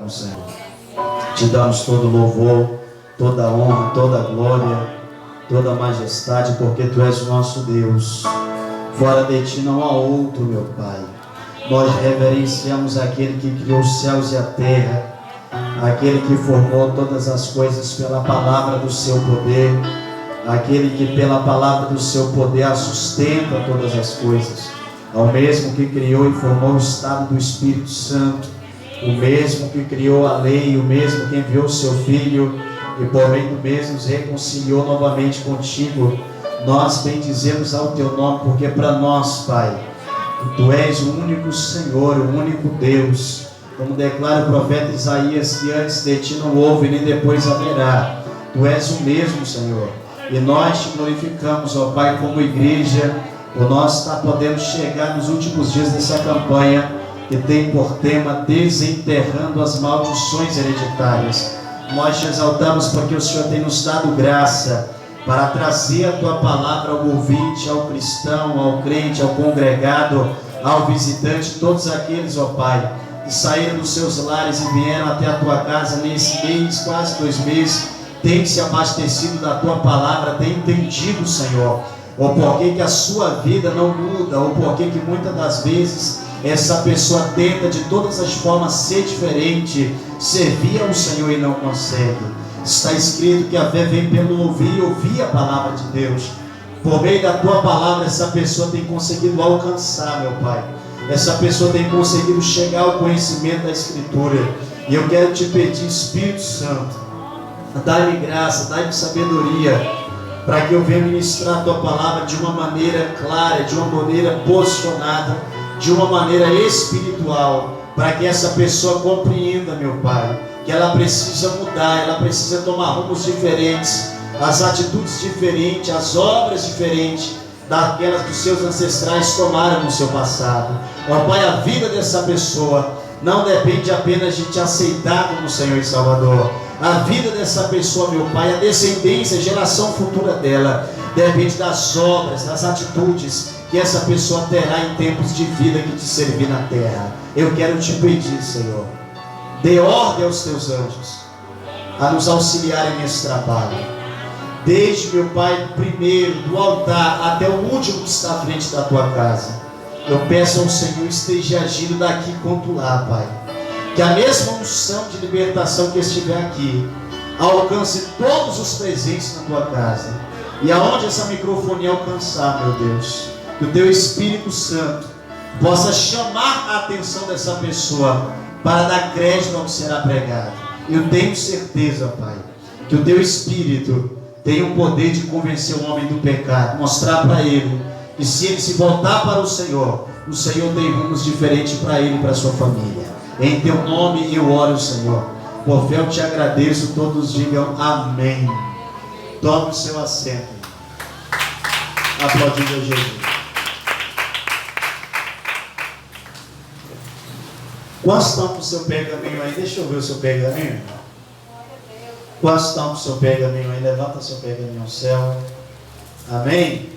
Senhor. Te damos todo louvor, toda honra, toda glória, toda majestade, porque Tu és o nosso Deus. Fora de Ti não há outro, meu Pai. Nós reverenciamos aquele que criou os céus e a terra, aquele que formou todas as coisas pela palavra do Seu poder, aquele que pela palavra do Seu poder sustenta todas as coisas, ao mesmo que criou e formou o estado do Espírito Santo, o mesmo que criou a lei, o mesmo que enviou o Seu Filho e por meio do mesmo nos reconciliou novamente contigo. Nós bendizemos ao Teu nome, porque para nós, Pai, Tu és o único Senhor, o único Deus. Como declara o profeta Isaías, que antes de Ti não houve, nem depois haverá. Tu és o mesmo, Senhor. E nós Te glorificamos, ó Pai, como igreja, por nós estar podendo chegar nos últimos dias dessa campanha, que tem por tema Desenterrando as Maldições Hereditárias. Nós Te exaltamos porque o Senhor tem nos dado graça para trazer a Tua palavra ao ouvinte, ao cristão, ao crente, ao congregado, ao visitante, todos aqueles, ó Pai, que saíram dos seus lares e vieram até a Tua casa nesse mês, quase 2 meses, tem se abastecido da Tua palavra, tem entendido, Senhor, ou porquê que a sua vida não muda, ou porquê que muitas das vezes essa pessoa tenta de todas as formas ser diferente, servir ao Senhor e não consegue. Está escrito que a fé vem pelo ouvir e ouvir a palavra de Deus. Por meio da Tua palavra, essa pessoa tem conseguido alcançar, meu Pai. Essa pessoa tem conseguido chegar ao conhecimento da Escritura. E eu quero Te pedir, Espírito Santo, dá-me graça, dá-me sabedoria, para que eu venha ministrar a Tua palavra de uma maneira clara, de uma maneira posicionada, de uma maneira espiritual, para que essa pessoa compreenda, meu Pai, que ela precisa mudar, ela precisa tomar rumos diferentes, as atitudes diferentes, as obras diferentes daquelas que os seus ancestrais tomaram no seu passado. Ó Pai, a vida dessa pessoa não depende apenas de Te aceitar como Senhor e Salvador. A vida dessa pessoa, meu Pai, a descendência, a geração futura dela, depende das obras, das atitudes que essa pessoa terá em tempos de vida que Te servir na terra. Eu quero Te pedir, Senhor, dê ordem aos Teus anjos a nos auxiliarem nesse trabalho. Desde, meu Pai, do primeiro, do altar, até o último que está à frente da Tua casa. Eu peço ao Senhor, esteja agindo daqui quanto lá, Pai. Que a mesma unção de libertação que estiver aqui alcance todos os presentes na Tua casa. E aonde essa microfonia alcançar, meu Deus, que o Teu Espírito Santo possa chamar a atenção dessa pessoa para dar crédito ao que será pregado. Eu tenho certeza, Pai, que o Teu Espírito tem o poder de convencer o homem do pecado, mostrar para ele que se ele se voltar para o Senhor tem rumos diferentes para ele e para a sua família. Em Teu nome eu oro, Senhor. Por fé eu Te agradeço, todos digam amém. Tome o seu assento. Aplaudindo a Jesus. Quantos estão com o seu pergaminho aí? Deixa eu ver o seu pergaminho. Quantos estão com o seu pergaminho aí? Levanta seu pergaminho ao céu. Amém?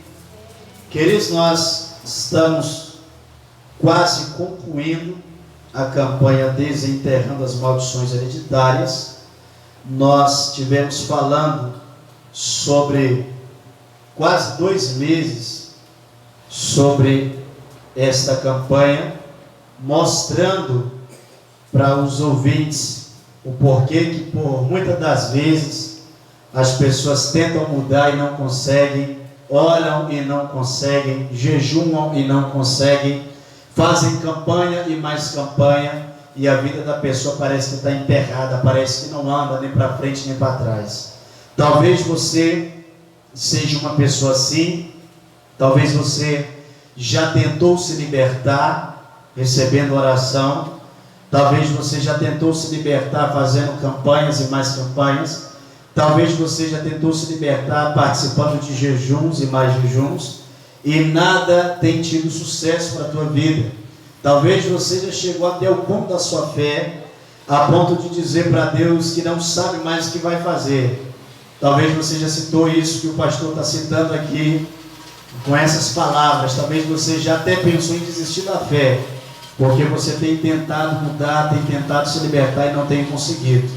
Queridos, nós estamos quase concluindo a campanha Desenterrando as Maldições Hereditárias. Nós tivemos falando sobre quase 2 meses sobre esta campanha, mostrando para os ouvintes o porquê que por muitas das vezes as pessoas tentam mudar e não conseguem, oram e não conseguem, jejuam e não conseguem, fazem campanha e mais campanha, e a vida da pessoa parece que está emperrada, parece que não anda nem para frente nem para trás. Talvez você seja uma pessoa assim, talvez você já tentou se libertar recebendo oração, talvez você já tentou se libertar fazendo campanhas e mais campanhas, talvez você já tentou se libertar participando de jejuns e mais jejuns, e nada tem tido sucesso para a tua vida. Talvez você já chegou até o ponto da sua fé, a ponto de dizer para Deus que não sabe mais o que vai fazer. Talvez você já citou isso que o pastor está citando aqui, com essas palavras. Talvez você já até pensou em desistir da fé, porque você tem tentado mudar, tem tentado se libertar e não tem conseguido.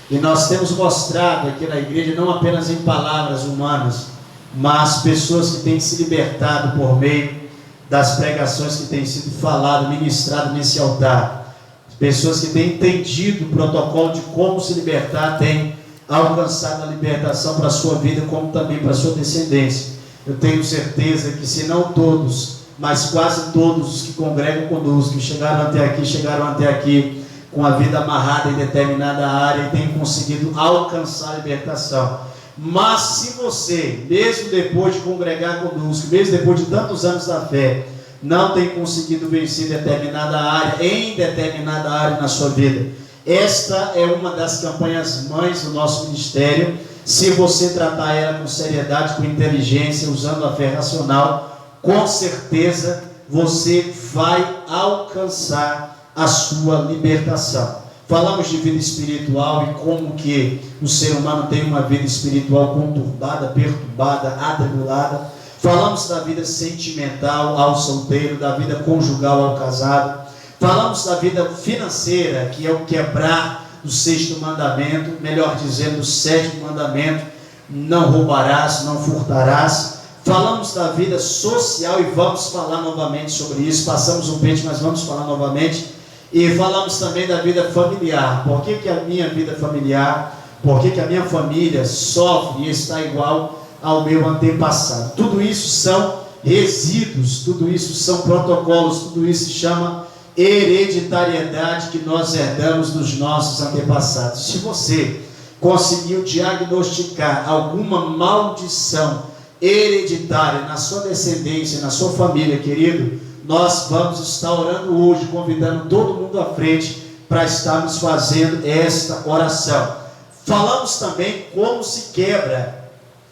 E nós temos mostrado aqui na igreja, não apenas em palavras humanas, mas pessoas que têm se libertado por meio das pregações que têm sido falado, ministrado nesse altar. Pessoas que têm entendido o protocolo de como se libertar, têm alcançado a libertação para a sua vida, como também para a sua descendência. Eu tenho certeza que, se não todos, mas quase todos os que congregam conosco, que chegaram até aqui com a vida amarrada em determinada área e têm conseguido alcançar a libertação. Mas se você, mesmo depois de congregar conosco, mesmo depois de tantos anos da fé, não tem conseguido vencer determinada área, em determinada área na sua vida, esta é uma das campanhas mães do nosso ministério. Se você tratar ela com seriedade, com inteligência, usando a fé racional, com certeza você vai alcançar a sua libertação. Falamos de vida espiritual e como que o ser humano tem uma vida espiritual conturbada, perturbada, atribulada. Falamos da vida sentimental ao solteiro, da vida conjugal ao casado. Falamos da vida financeira, que é o quebrar do 6º mandamento, melhor dizendo, do 7º mandamento: não roubarás, não furtarás. Falamos da vida social e vamos falar novamente sobre isso. Passamos um pente, mas vamos falar novamente. E falamos também da vida familiar. Por que a minha vida familiar, por que a minha família sofre e está igual ao meu antepassado? Tudo isso são resíduos, tudo isso são protocolos, tudo isso se chama hereditariedade que nós herdamos dos nossos antepassados. Se você conseguiu diagnosticar alguma maldição hereditária na sua descendência, na sua família, querido, nós vamos estar orando hoje, convidando todo mundo à frente para estarmos fazendo esta oração. Falamos também como se quebra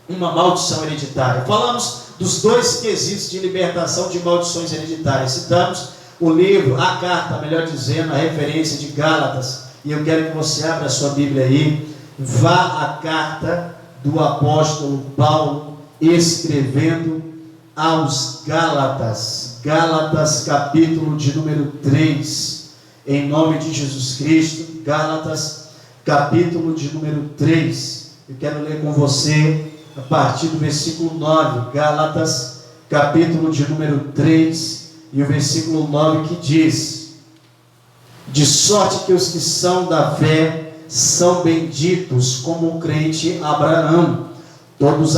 uma maldição hereditária. Falamos dos 2 quesitos de libertação de maldições hereditárias. Citamos o livro, a carta, melhor dizendo, a referência de Gálatas. E eu quero que você abra a sua Bíblia aí. Vá à carta do apóstolo Paulo, escrevendo aos Gálatas. Gálatas, capítulo de número 3, em nome de Jesus Cristo. Gálatas, capítulo de número 3. Eu quero ler com você a partir do versículo 9. Gálatas, capítulo de número 3, e o versículo 9, que diz: de sorte que os que são da fé são benditos como o crente Abraão. Todos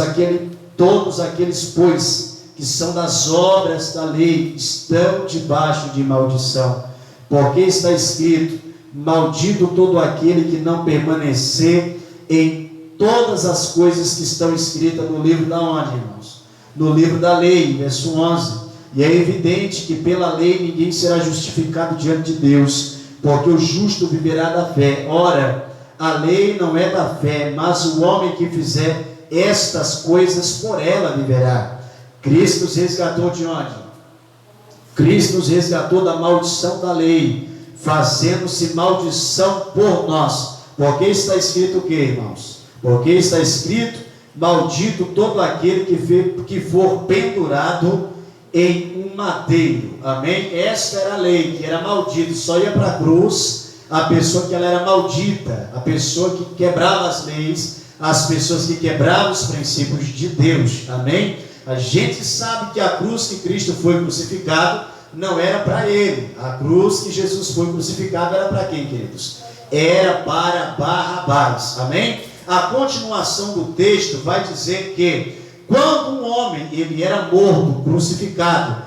aqueles, pois, que são das obras da lei, estão debaixo de maldição. Porque está escrito: maldito todo aquele que não permanecer em todas as coisas que estão escritas no livro da onde, irmãos? No livro da lei, verso 11. E é evidente que pela lei ninguém será justificado diante de Deus, porque o justo viverá da fé. Ora, a lei não é da fé, mas o homem que fizer estas coisas, por ela viverá. Cristo nos resgatou de onde? Cristo nos resgatou da maldição da lei, fazendo-se maldição por nós. Porque está escrito o que, irmãos? Porque está escrito: maldito todo aquele que for pendurado em um madeiro. Amém? Esta era a lei, que era maldito. Só ia para a cruz a pessoa que ela era maldita, a pessoa que quebrava as leis, as pessoas que quebravam os princípios de Deus. Amém? A gente sabe que a cruz que Cristo foi crucificado não era para ele. A cruz que Jesus foi crucificado era para quem, queridos? Era para Barrabás. Amém? A continuação do texto vai dizer que quando um homem ele era morto, crucificado,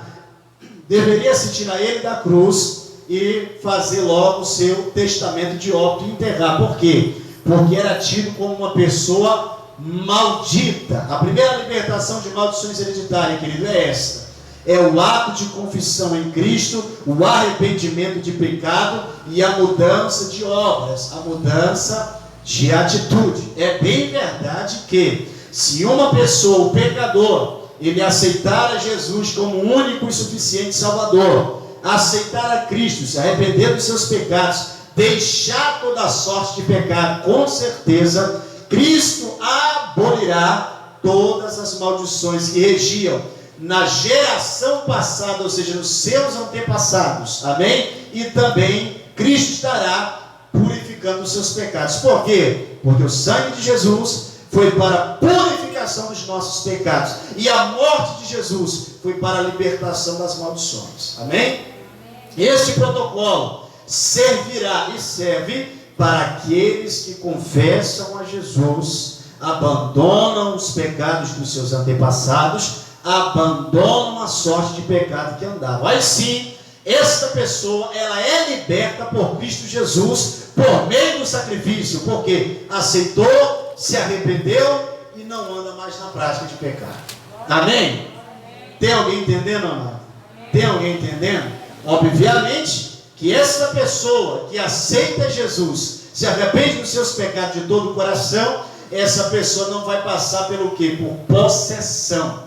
deveria se tirar ele da cruz e fazer logo o seu testamento de óbito e enterrar. Por quê? Porque era tido como uma pessoa maldita. A primeira libertação de maldições hereditárias, querido, é esta: é o ato de confissão em Cristo, o arrependimento de pecado e a mudança de obras, a mudança de atitude. É bem verdade que se uma pessoa, o pecador, ele aceitar a Jesus como único e suficiente Salvador, aceitar a Cristo, se arrepender dos seus pecados, deixar toda a sorte de pecado, com certeza Cristo abolirá todas as maldições que regiam na geração passada, ou seja, nos seus antepassados, amém? E também Cristo estará purificando os seus pecados. Por quê? Porque o sangue de Jesus foi para a purificação dos nossos pecados, e a morte de Jesus foi para a libertação das maldições, amém? Este protocolo servirá e serve para aqueles que confessam a Jesus, abandonam os pecados dos seus antepassados, abandonam a sorte de pecado que andavam. Aí sim, esta pessoa, ela é liberta por Cristo Jesus, por meio do sacrifício, porque aceitou, se arrependeu e não anda mais na prática de pecado. Amém? Tem alguém entendendo, amado? Tem alguém entendendo? Obviamente que essa pessoa que aceita Jesus, se arrepende dos seus pecados de todo o coração, essa pessoa não vai passar pelo quê? Por possessão.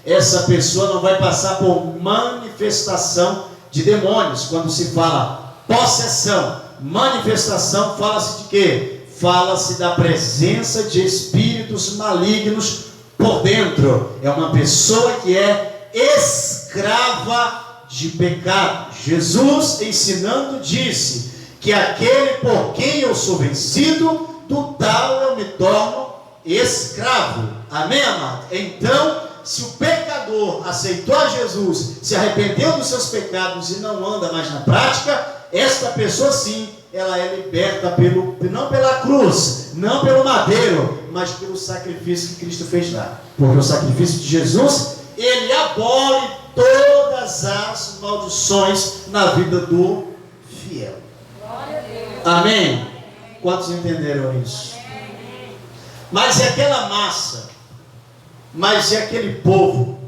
Essa pessoa não vai passar por manifestação de demônios. Quando se fala possessão, manifestação, fala-se de quê? Fala-se da presença de espíritos malignos por dentro. É uma pessoa que é escrava de pecado. Jesus, ensinando, disse que aquele por quem eu sou vencido, do tal eu me torno escravo. Amém, amado? Então, se o pecador aceitou a Jesus, se arrependeu dos seus pecados e não anda mais na prática, esta pessoa sim, ela é liberta não pela cruz, não pelo madeiro, mas pelo sacrifício que Cristo fez lá. Porque o sacrifício de Jesus, ele abole todas as maldições na vida do fiel. Amém? Quantos entenderam isso? Mas é aquela massa, mas é aquele povo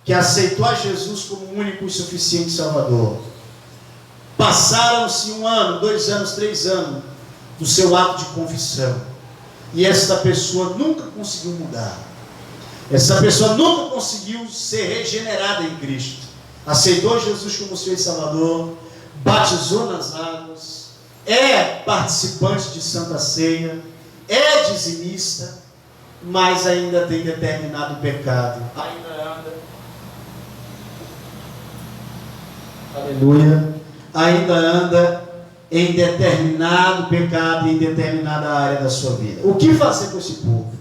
que aceitou a Jesus como o único e suficiente Salvador. Passaram-se 1 ano, 2 anos, 3 anos do seu ato de confissão, e esta pessoa nunca conseguiu mudar. Essa pessoa nunca conseguiu ser regenerada em Cristo. Aceitou Jesus como seu Salvador, batizou nas águas, é participante de Santa Ceia, é dizimista, mas ainda tem determinado pecado. Ainda anda. Aleluia. Ainda anda em determinado pecado, em determinada área da sua vida. O que fazer com esse povo?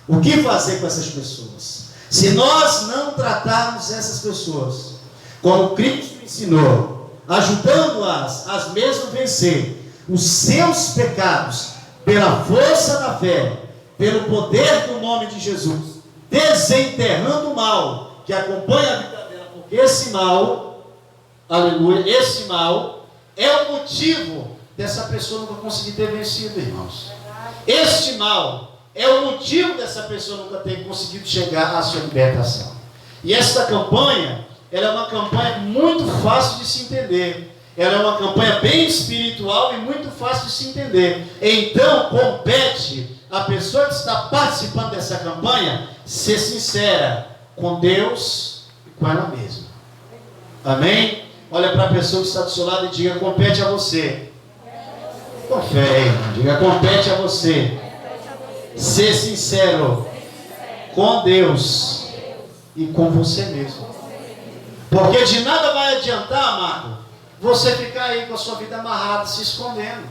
O que fazer com essas pessoas? Se nós não tratarmos essas pessoas como Cristo ensinou, ajudando-as mesmo vencer os seus pecados pela força da fé, pelo poder do nome de Jesus, desenterrando o mal que acompanha a vida dela, porque esse mal, aleluia, esse mal é o motivo dessa pessoa nunca conseguir ter vencido, irmãos. Este mal é o motivo dessa pessoa nunca ter conseguido chegar à sua libertação. E esta campanha, ela é uma campanha muito fácil de se entender. Ela é uma campanha bem espiritual e muito fácil de se entender. Então, compete a pessoa que está participando dessa campanha ser sincera com Deus e com ela mesma. Amém? Olha para a pessoa que está do seu lado e diga: compete a você. Com fé, irmão. Diga: compete a você. Ser sincero com Deus e com você mesmo. Porque de nada vai adiantar, amado, você ficar aí com a sua vida amarrada, se escondendo.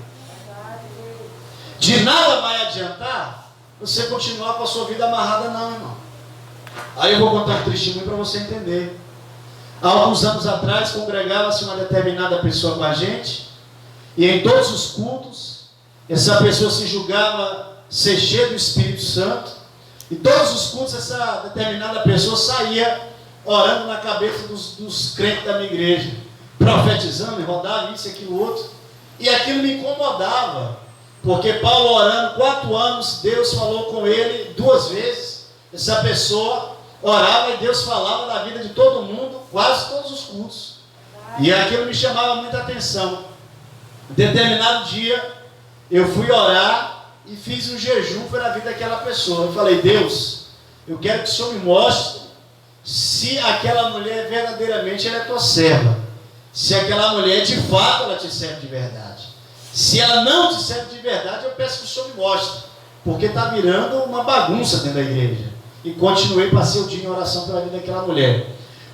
De nada vai adiantar você continuar com a sua vida amarrada, não, irmão. Aí eu vou contar um testemunho para você entender. Há alguns anos atrás, congregava-se uma determinada pessoa com a gente, e em todos os cultos, essa pessoa se julgava ser cheia do Espírito Santo, e todos os cultos essa determinada pessoa saía orando na cabeça dos crentes da minha igreja, profetizando, rodava isso e aquilo outro, e aquilo me incomodava, porque Paulo orando 4 anos, Deus falou com ele 2 vezes, essa pessoa orava e Deus falava da vida de todo mundo, quase todos os cultos, e aquilo me chamava muita atenção. Determinado dia, eu fui orar e fiz um jejum pela vida daquela pessoa. Eu falei: Deus, eu quero que o Senhor me mostre se aquela mulher verdadeiramente ela é tua serva, se aquela mulher de fato ela te serve de verdade. Se ela não te serve de verdade, eu peço que o Senhor me mostre, porque está virando uma bagunça dentro da igreja. e continuei, passei o dia em oração pela vida daquela mulher.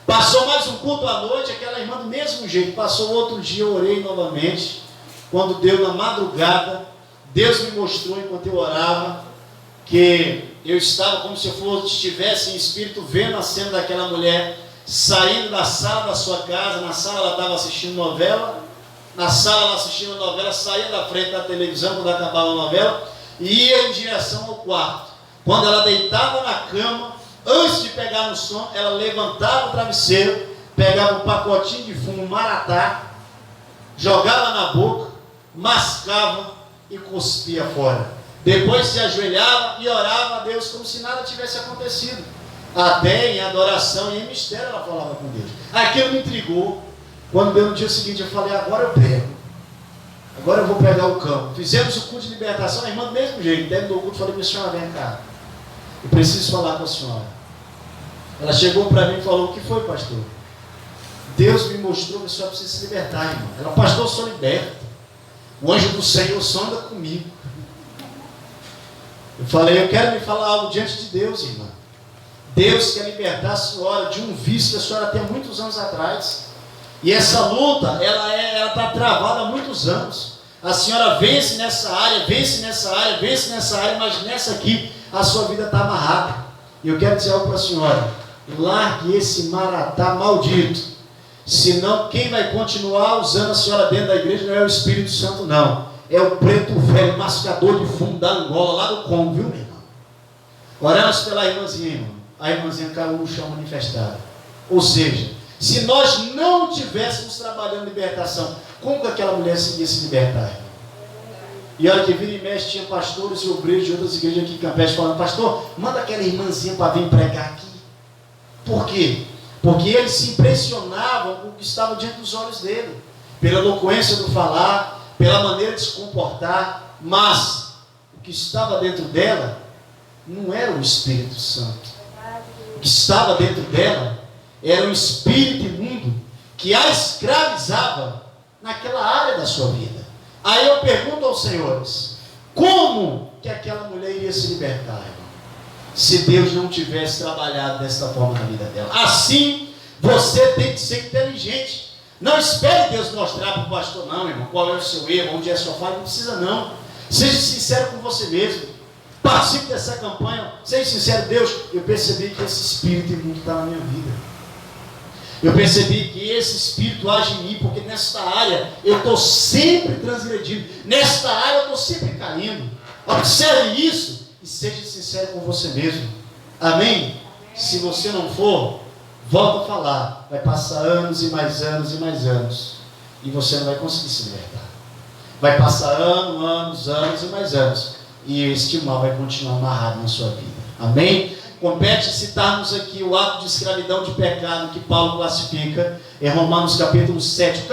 Passou mais um culto à noite, aquela irmã do mesmo jeito. Passou outro dia, eu orei novamente. Quando deu na madrugada, Deus me mostrou enquanto eu orava, que eu estava como se eu estivesse em espírito vendo a cena daquela mulher saindo da sala da sua casa. Na sala ela estava assistindo novela, na sala ela assistindo novela, saía da frente da televisão quando acabava a novela e ia em direção ao quarto. Quando ela deitava na cama, antes de pegar no sono, ela levantava o travesseiro, pegava um pacotinho de fumo maratá, jogava na boca, mascava e cuspia fora. Depois se ajoelhava e orava a Deus como se nada tivesse acontecido. Até em adoração e em mistério ela falava com Deus. Aquilo me intrigou. Quando deu no dia seguinte, eu falei, agora eu pego. Agora eu vou pegar o campo. Fizemos o culto de libertação, a irmã do mesmo jeito. Terminou o culto, falei, minha senhora, vem cá. Eu preciso falar com a senhora. Ela chegou para mim e falou, o que foi, pastor? Deus me mostrou que a senhora precisa se libertar, irmão. Ela, pastor, eu sou liberto. O anjo do Senhor sonda comigo. Eu falei, eu quero me falar algo diante de Deus, irmã. Deus quer libertar a senhora de um vício que a senhora tem há muitos anos atrás. E essa luta, ela está travada há muitos anos. A senhora vence nessa área, vence nessa área, vence nessa área, mas nessa aqui a sua vida está amarrada. E eu quero dizer algo para a senhora. Largue esse maratá maldito. Senão quem vai continuar usando a senhora dentro da igreja não é o Espírito Santo, não. É o preto velho, mascador de fumo da Angola, lá do Congo, viu, meu irmão? Oramos pela irmãzinha, irmão. A irmãzinha caiu no chão manifestada. Ou seja, se nós não tivéssemos trabalhando libertação, como que aquela mulher ia se libertar, irmão? E olha que vira e mexe, tinha pastores e obreiros de outras igrejas aqui em Campeche falando, pastor, manda aquela irmãzinha para vir pregar aqui. Por quê? Porque eles se impressionavam com o que estava diante dos olhos dele, pela eloquência do falar, pela maneira de se comportar, mas o que estava dentro dela não era o Espírito Santo. O que estava dentro dela era um espírito imundo que a escravizava naquela área da sua vida. Aí eu pergunto aos senhores, como que aquela mulher iria se libertar, irmão? Se Deus não tivesse trabalhado desta forma na vida dela. Assim, você tem que ser inteligente. Não espere Deus mostrar para o pastor, não, irmão, qual é o seu erro, onde é a sua falha. Não precisa, não. Seja sincero com você mesmo. Participe dessa campanha. Seja sincero, Deus, eu percebi que esse espírito imundo está na minha vida. Eu percebi que esse espírito age em mim, porque nesta área eu estou sempre transgredindo. Nesta área eu estou sempre caindo. Observe isso e seja sincero com você mesmo. Amém? Se você não for, volta a falar. Vai passar anos e mais anos e mais anos. E você não vai conseguir se libertar. Vai passar anos e mais anos. E este mal vai continuar amarrado na sua vida. Amém? Compete citarmos aqui o ato de escravidão de pecado que Paulo classifica em Romanos capítulo 7.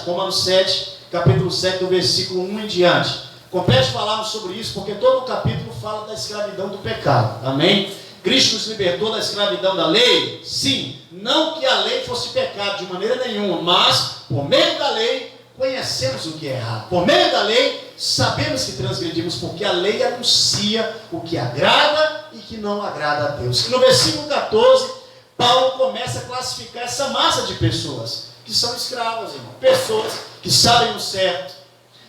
Romanos 7, capítulo 7, do versículo 1 em diante. Compete falarmos sobre isso, porque todo o capítulo fala da escravidão do pecado. Amém? Cristo nos libertou da escravidão da lei? Sim. Não que a lei fosse pecado de maneira nenhuma, mas por meio da lei conhecemos o que é errado. Por meio da lei sabemos que transgredimos, porque a lei anuncia o que agrada e que não agrada a Deus. E no versículo 14, Paulo começa a classificar essa massa de pessoas que são escravas, irmão. Pessoas que sabem o certo,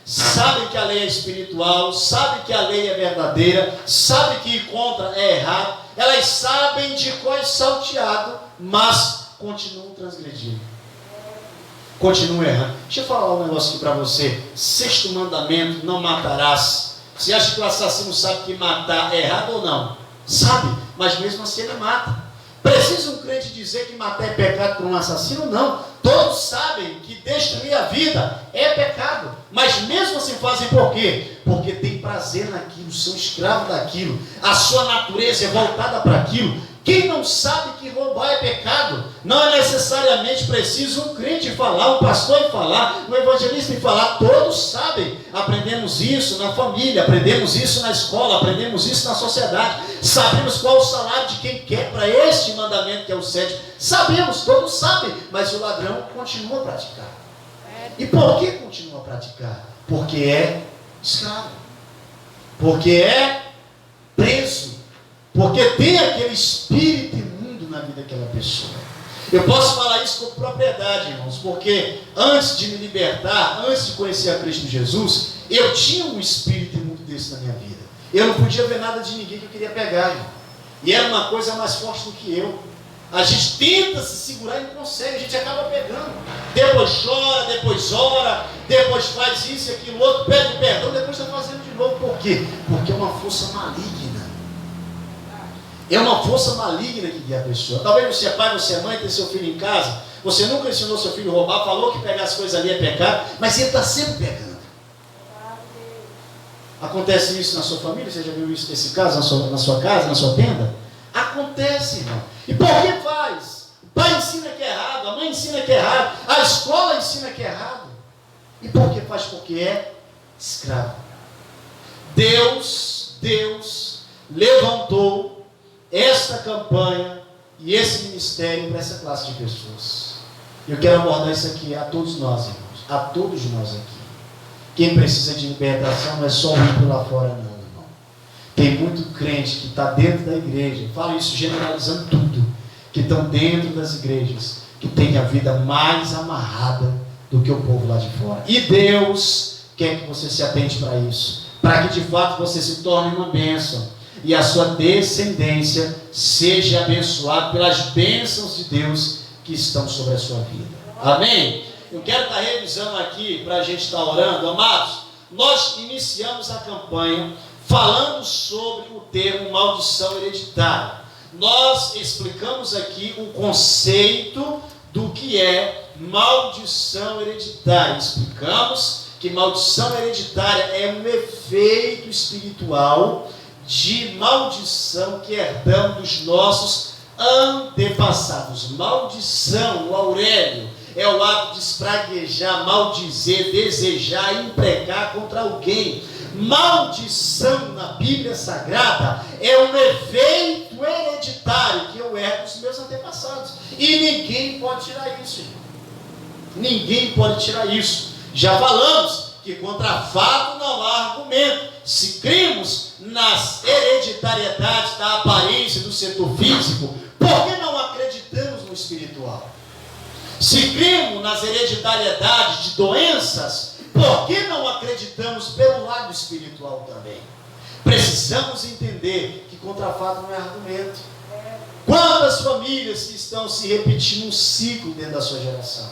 sabem que a lei é espiritual, sabem que a lei é verdadeira, sabem que ir contra é errado. Elas sabem de qual é salteado, mas continuam transgredindo. Continuam errando. Deixa eu falar um negócio aqui para você. 6º mandamento, não matarás. Você acha que o assassino sabe que matar é errado ou não? Sabe, mas mesmo assim ele mata. Precisa um crente dizer que matar é pecado para um assassino? Não. Todos sabem que destruir a vida é pecado. Mas mesmo assim fazem por quê? Porque tem prazer naquilo, são escravos daquilo. A sua natureza é voltada para aquilo. Quem não sabe que roubar é pecado, não é necessariamente preciso um crente falar, um pastor falar, um evangelista falar. Todos sabem. Aprendemos isso na família, aprendemos isso na escola, aprendemos isso na sociedade. Sabemos qual o salário de quem quer para este mandamento que é o 7. Sabemos, todos sabem, mas o ladrão continua a praticar. E por que continua a praticar? Porque é escravo. Porque é preso Porque tem aquele espírito imundo na vida daquela pessoa. Eu posso falar isso com propriedade, irmãos, porque antes de me libertar, antes de conhecer a Cristo Jesus, eu tinha um espírito imundo desse na minha vida. Eu não podia ver nada de ninguém que eu queria pegar, irmão. E era uma coisa mais forte do que eu. A gente tenta se segurar e não consegue, a gente acaba pegando. Depois chora, depois ora, depois faz isso e aquilo outro, pede perdão, depois está fazendo de novo. Por quê? Porque é uma força maligna. É uma força maligna que guia a pessoa. Talvez você é pai, você é mãe, tem seu filho em casa, você nunca ensinou seu filho a roubar, falou que pegar as coisas ali é pecado, mas ele está sempre pegando. Acontece isso na sua família? Você já viu isso, esse caso na sua casa, na sua tenda? Acontece, irmão. E por que faz? O pai ensina que é errado, a mãe ensina que é errado, a escola ensina que é errado. E por que faz? Porque é escravo. Deus levantou esta campanha e esse ministério para essa classe de pessoas. Eu quero abordar isso aqui a todos nós, irmãos, a todos nós aqui. Quem precisa de libertação não é só o ímpio lá fora, não, irmão. Tem muito crente que está dentro da igreja, falo isso generalizando tudo, que estão dentro das igrejas, que tem a vida mais amarrada do que o povo lá de fora. E Deus quer que você se atente para isso, para que de fato você se torne uma bênção e a sua descendência seja abençoada pelas bênçãos de Deus que estão sobre a sua vida. Amém? Eu quero estar revisando aqui para a gente estar orando. Amados, nós iniciamos a campanha falando sobre o termo maldição hereditária. Nós explicamos aqui o conceito do que é maldição hereditária. Explicamos que maldição hereditária é um efeito espiritual de maldição que herdamos dos nossos antepassados. Maldição, o Aurélio, é o ato de espraguejar, maldizer, desejar, imprecar contra alguém. Maldição na Bíblia Sagrada é um efeito hereditário que eu herdo dos meus antepassados. E ninguém pode tirar isso, irmão. Ninguém pode tirar isso. Já falamos que contra fato não há argumento. Se cremos nas hereditariedades da aparência do setor físico, por que não acreditamos no espiritual? Se cremos nas hereditariedades de doenças, por que não acreditamos pelo lado espiritual também? Precisamos entender que contra fato não é argumento. Quantas famílias que estão se repetindo um ciclo dentro da sua geração?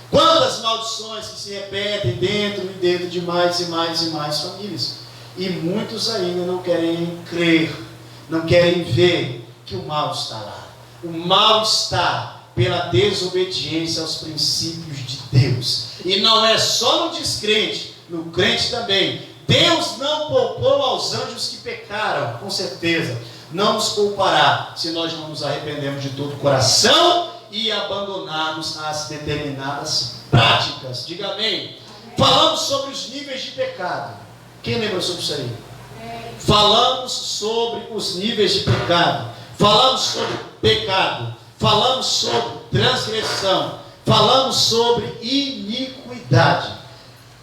Quantas maldições que se repetem dentro e dentro de mais e mais e mais famílias? E muitos ainda não querem crer, não querem ver que o mal está lá. O mal está pela desobediência aos princípios de Deus. E não é só no descrente, no crente também. Deus não poupou aos anjos que pecaram, com certeza. Não nos poupará se nós não nos arrependermos de todo o coração e abandonarmos as determinadas práticas. Diga amém. Falamos sobre os níveis de pecado. Quem lembra sobre isso aí? Falamos sobre os níveis de pecado. Falamos sobre pecado. Falamos sobre transgressão. Falamos sobre iniquidade.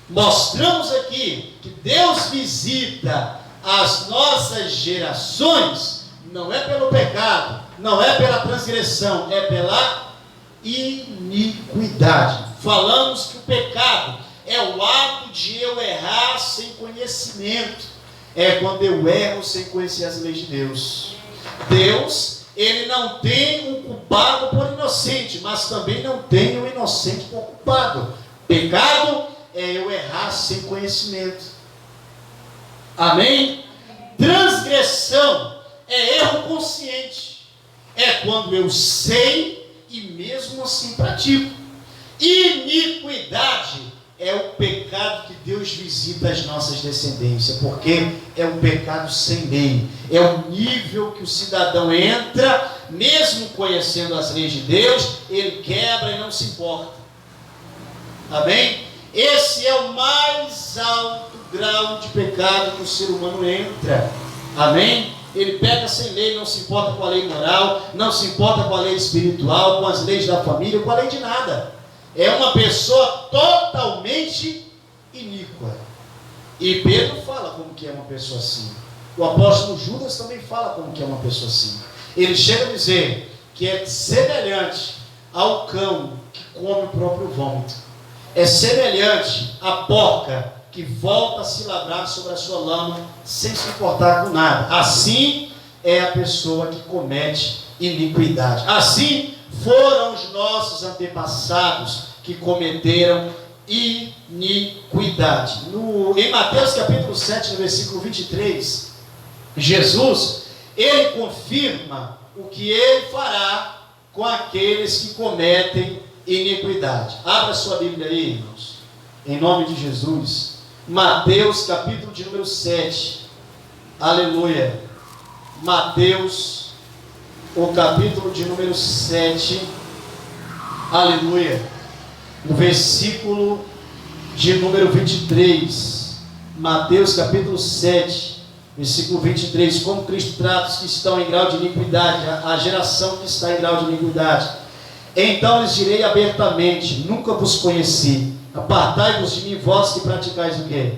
Mostramos aqui que Deus visita as nossas gerações, não é pelo pecado, não é pela transgressão, é pela iniquidade. Falamos que o pecado é o ato de eu errar sem conhecimento. É quando eu erro sem conhecer as leis de Deus. Deus, Ele não tem o culpado por inocente, mas também não tem o inocente por culpado. Pecado é eu errar sem conhecimento. Amém? Transgressão é erro consciente. É quando eu sei e mesmo assim pratico. Iniquidade é o pecado que Deus visita as nossas descendências, porque é um pecado sem lei. É o nível que o cidadão entra, mesmo conhecendo as leis de Deus, ele quebra e não se importa. Amém? Esse é o mais alto grau de pecado que o ser humano entra. Amém? Ele peca sem lei, não se importa com a lei moral, não se importa com a lei espiritual, com as leis da família, com a lei de nada. É uma pessoa totalmente iníqua. E Pedro fala como que é uma pessoa assim. O apóstolo Judas também fala como que é uma pessoa assim. Ele chega a dizer que é semelhante ao cão que come o próprio vômito. É semelhante à porca que volta a se labrar sobre a sua lama sem se importar com nada. Assim é a pessoa que comete iniquidade. Assim foram os nossos antepassados que cometeram iniquidade. Em Mateus capítulo 7, no versículo 23, Jesus, ele confirma o que ele fará com aqueles que cometem iniquidade. Abra sua Bíblia aí, irmãos, em nome de Jesus. Mateus capítulo de número 7. Aleluia. Mateus, o capítulo de número 7. Aleluia. O versículo de número 23. Mateus capítulo 7, versículo 23. Como Cristo trata os que estão em grau de iniquidade, a geração que está em grau de iniquidade. Então lhes direi abertamente: nunca vos conheci. Apartai-vos de mim, vós que praticais o quê?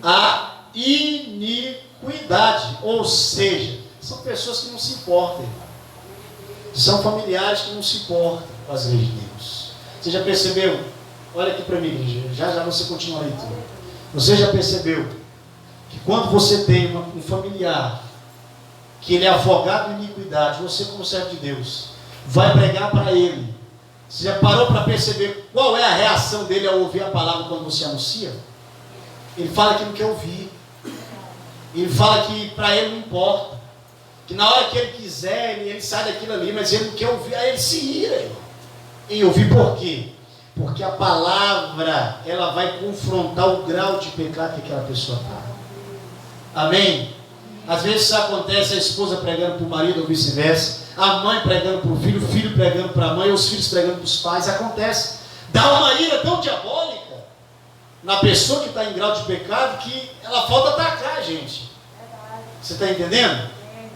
A iniquidade. Ou seja, são pessoas que não se importam. São familiares que não se importam com as leis de Deus. Você já percebeu? Olha aqui para mim, já você continua aí tudo. Você já percebeu que quando você tem um familiar que ele é afogado em iniquidade, você como servo de Deus vai pregar para ele, você já parou para perceber qual é a reação dele ao ouvir a palavra quando você anuncia? Ele fala que não quer ouvir. Ele fala que para ele não importa, que na hora que ele quiser ele sai daquilo ali, mas ele não quer ouvir. Aí ele se ira, irmão, em ouvir. Por quê? Porque a palavra, ela vai confrontar o grau de pecado que aquela pessoa está. Amém? Às vezes isso acontece, a esposa pregando para o marido ou vice-versa, a mãe pregando para o filho pregando para a mãe, ou os filhos pregando para os pais. Acontece. Dá uma ira tão diabólica na pessoa que está em grau de pecado que ela falta atacar a gente. Você está entendendo?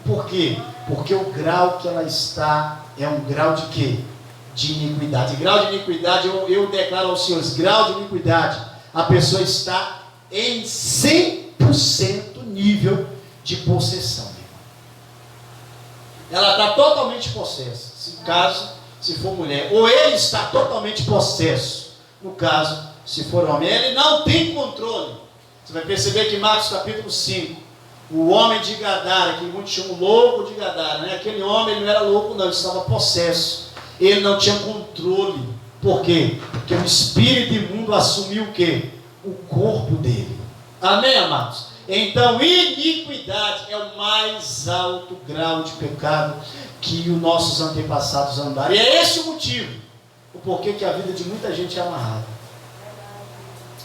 Por quê? Porque o grau que ela está é um grau de quê? De iniquidade. Grau de iniquidade, eu declaro aos senhores, grau de iniquidade, a pessoa está em 100% nível de possessão. Ela está totalmente possessa, se for mulher. Ou ele está totalmente possesso, no caso, se for homem. Ele não tem controle. Você vai perceber que em Marcos capítulo 5, o homem de Gadara, que muitos chamam louco de Gadara, né? Aquele homem, ele não era louco não, ele estava possesso. Ele não tinha controle. Por quê? Porque o espírito imundo assumiu o quê? O corpo dele. Amém, amados? Então, iniquidade é o mais alto grau de pecado que os nossos antepassados andaram. E é esse o motivo, o porquê que a vida de muita gente é amarrada.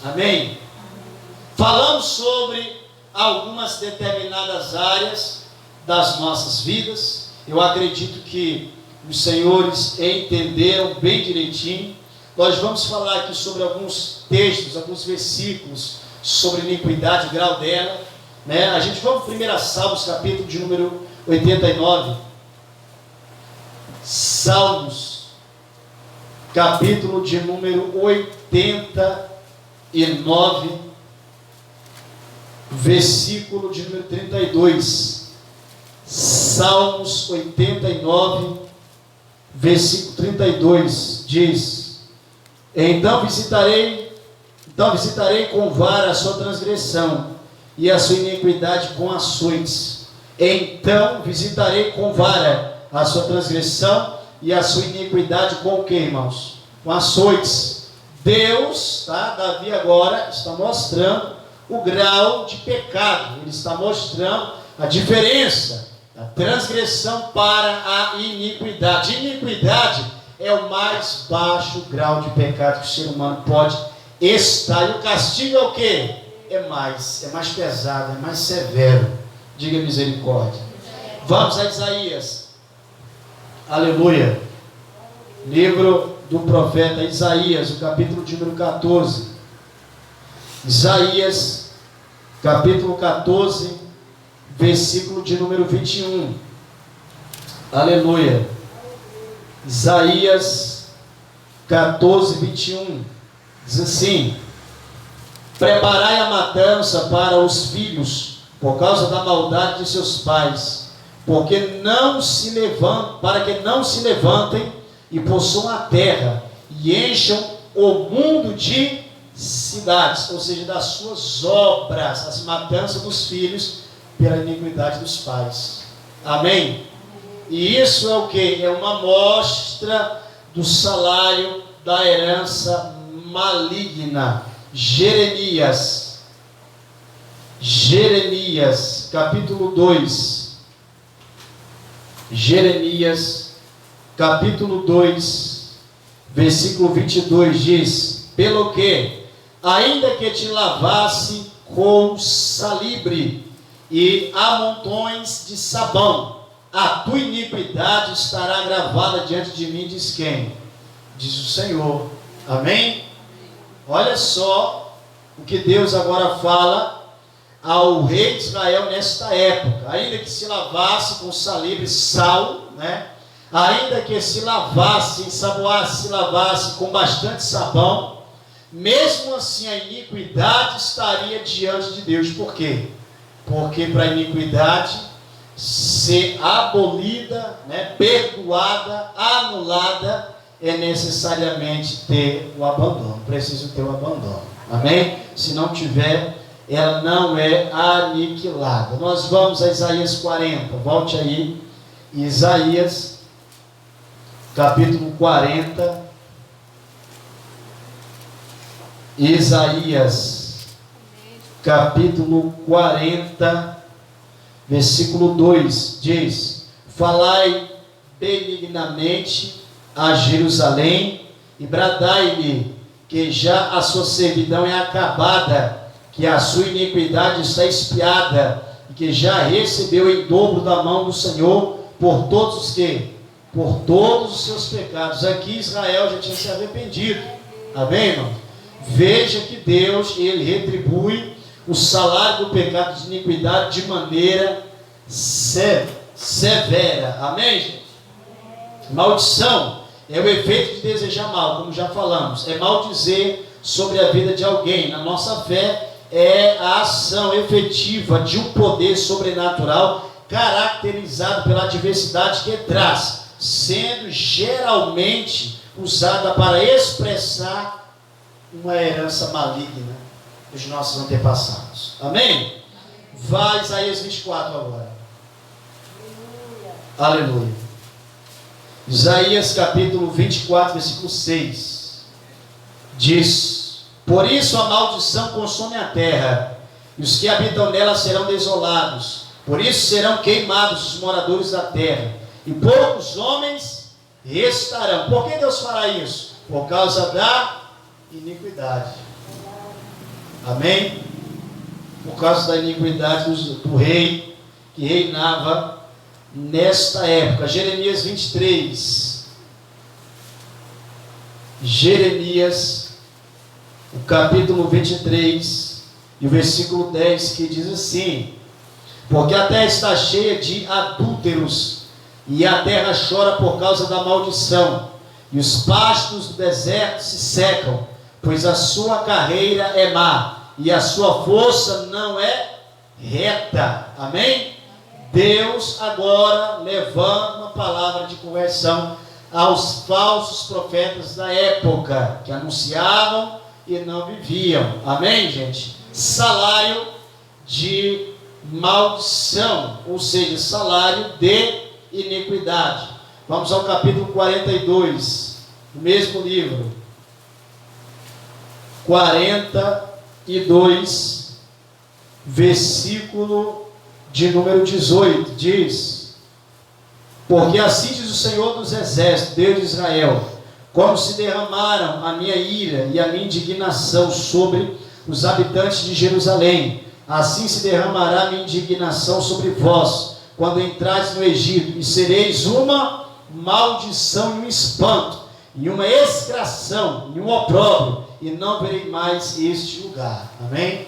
Amém? Falamos sobre algumas determinadas áreas das nossas vidas. Eu acredito que os senhores entenderam bem direitinho. Nós vamos falar aqui sobre alguns textos, alguns versículos sobre iniquidade, o grau dela, né? A gente vamos primeiro a Salmos, capítulo de número 89. Salmos, capítulo de número 89, versículo de número 32. Salmos 89, versículo 32, diz: Então visitarei com vara a sua transgressão, e a sua iniquidade com açoites. Então visitarei com vara a sua transgressão, e a sua iniquidade com o que, irmãos? Com açoites. Deus, tá? Davi agora está mostrando o grau de pecado. Ele está mostrando a diferença da transgressão para a iniquidade. Iniquidade é o mais baixo grau de pecado que o ser humano pode estar. E o castigo é o quê? É mais pesado, é mais severo. Diga misericórdia. Vamos a Isaías. Aleluia. Livro do profeta Isaías, o capítulo de número 14. Isaías, capítulo 14, versículo de número 21. Aleluia. Isaías 14, 21. Diz assim: Preparai a matança para os filhos por causa da maldade de seus pais, para que não se levantem e possuam a terra e encham o mundo de cidades, ou seja, das suas obras, as matanças dos filhos pela iniquidade dos pais. Amém? E isso é o que? É uma amostra do salário da herança maligna. Jeremias, capítulo 2. Jeremias, capítulo 2, versículo 22 diz: pelo que, ainda que te lavasse com salibre e amontões de sabão, a tua iniquidade estará gravada diante de mim, diz quem? Diz o Senhor. Amém? Olha só o que Deus agora fala ao rei de Israel nesta época. Ainda que se lavasse com salibre, sal, né? Ainda que se lavasse, ensaboasse, se lavasse com bastante sabão, mesmo assim a iniquidade estaria diante de Deus. Por quê? Porque para a iniquidade ser abolida, né, perdoada, anulada, é necessariamente ter o abandono. Preciso ter o abandono. Amém? Se não tiver, ela não é aniquilada. Nós vamos a Isaías 40. Volte aí. Isaías, capítulo 40. Isaías, capítulo 40, versículo 2, diz: falai benignamente a Jerusalém e bradai-lhe que já a sua servidão é acabada, que a sua iniquidade está expiada, e que já recebeu em dobro da mão do Senhor por todos os que? Por todos os seus pecados. Aqui Israel já tinha se arrependido. Amém, irmão? Veja que Deus, Ele retribui o salário do pecado de iniquidade de maneira severa. Amém, gente? Maldição é o efeito de desejar mal, como já falamos. É maldizer sobre a vida de alguém. Na nossa fé, é a ação efetiva de um poder sobrenatural caracterizado pela adversidade que traz, sendo geralmente usada para expressar uma herança maligna dos nossos antepassados. Amém? Vai Isaías 24 agora. Aleluia. Isaías capítulo 24, versículo 6 diz: por isso a maldição consome a terra, e os que habitam nela serão desolados. Por isso serão queimados os moradores da terra, e poucos homens restarão. Por que Deus fará isso? Por causa da iniquidade. Amém? Por causa da iniquidade do rei que reinava nesta época. Jeremias 23. Jeremias, o capítulo 23 e o versículo 10, que diz assim: porque a terra está cheia de adúlteros, e a terra chora por causa da maldição, e os pastos do deserto se secam, pois a sua carreira é má, e a sua força não é reta. Amém? Deus agora levanta uma palavra de conversão aos falsos profetas da época, que anunciavam e não viviam. Amém, gente? Salário de maldição, ou seja, salário de iniquidade. Vamos ao capítulo 42, do mesmo livro. 42, versículo de número 18, diz: porque assim diz o Senhor dos Exércitos, Deus de Israel, como se derramaram a minha ira e a minha indignação sobre os habitantes de Jerusalém, assim se derramará a minha indignação sobre vós, quando entrares no Egito, e sereis uma maldição e um espanto, e uma execração, e um opróbrio, e não verei mais este lugar. Amém?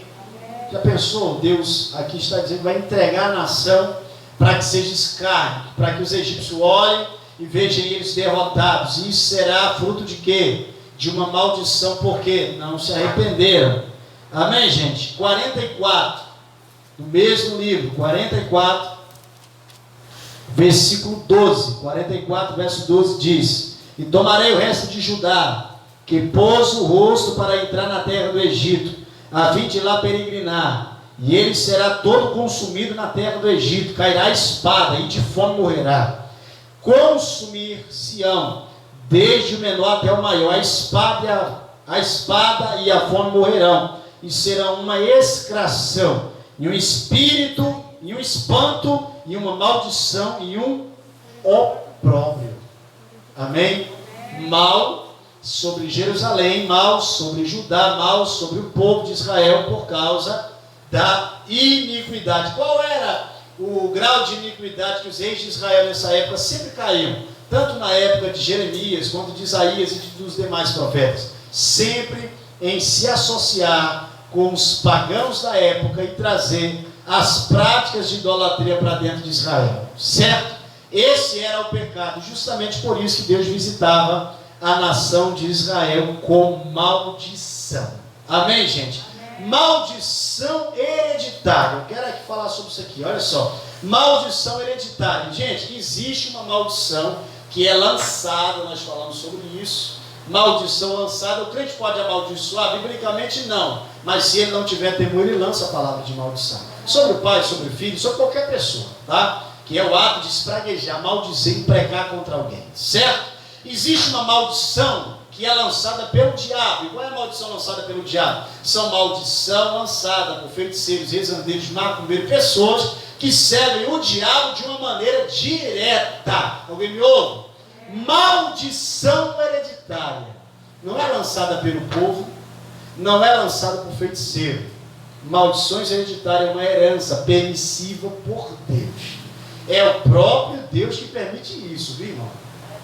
Já pensou? Deus aqui está dizendo que vai entregar a nação para que seja escárnio, para que os egípcios olhem e vejam eles derrotados. E isso será fruto de quê? De uma maldição, porque não se arrependeram. Amém, gente? 44. no mesmo livro, 44, versículo 12. 44, verso 12 diz: E tomarei o resto de Judá, que pôs o rosto para entrar na terra do Egito, a fim de lá peregrinar, e ele será todo consumido na terra do Egito, cairá a espada, e de fome morrerá. Consumir-se-ão, desde o menor até o maior, a espada e a fome morrerão, e serão uma execração, e um espírito, e um espanto, e uma maldição, e um opróbrio. Amém? Mal sobre Jerusalém, mal sobre Judá, mal sobre o povo de Israel, por causa da iniquidade. Qual era o grau de iniquidade que os reis de Israel nessa época sempre caíam? Tanto na época de Jeremias, quanto de Isaías e dos demais profetas. Sempre em se associar com os pagãos da época e trazer as práticas de idolatria para dentro de Israel. Certo? Esse era o pecado. Justamente por isso que Deus visitava a nação de Israel com maldição. Amém, gente? Maldição hereditária. Eu quero aqui falar sobre isso aqui, olha só. Maldição hereditária. Gente, existe uma maldição que é lançada, nós falamos sobre isso. Maldição lançada, o crente pode amaldiçoar? Biblicamente não. Mas se ele não tiver temor, ele lança a palavra de maldição. Sobre o pai, sobre o filho, sobre qualquer pessoa, tá? Que é o ato de espraguejar, maldizer, imprecar contra alguém. Certo? Existe uma maldição que é lançada pelo diabo. E qual é a maldição lançada pelo diabo? São maldição lançada por feiticeiros, rezandeiros, macumbeiros, pessoas que servem o diabo de uma maneira direta. Alguém me ouve? Maldição hereditária. Não é lançada pelo povo, não é lançada por feiticeiro. Maldições hereditárias é uma herança permissiva por Deus. É o próprio Deus que permite isso, viu, irmão?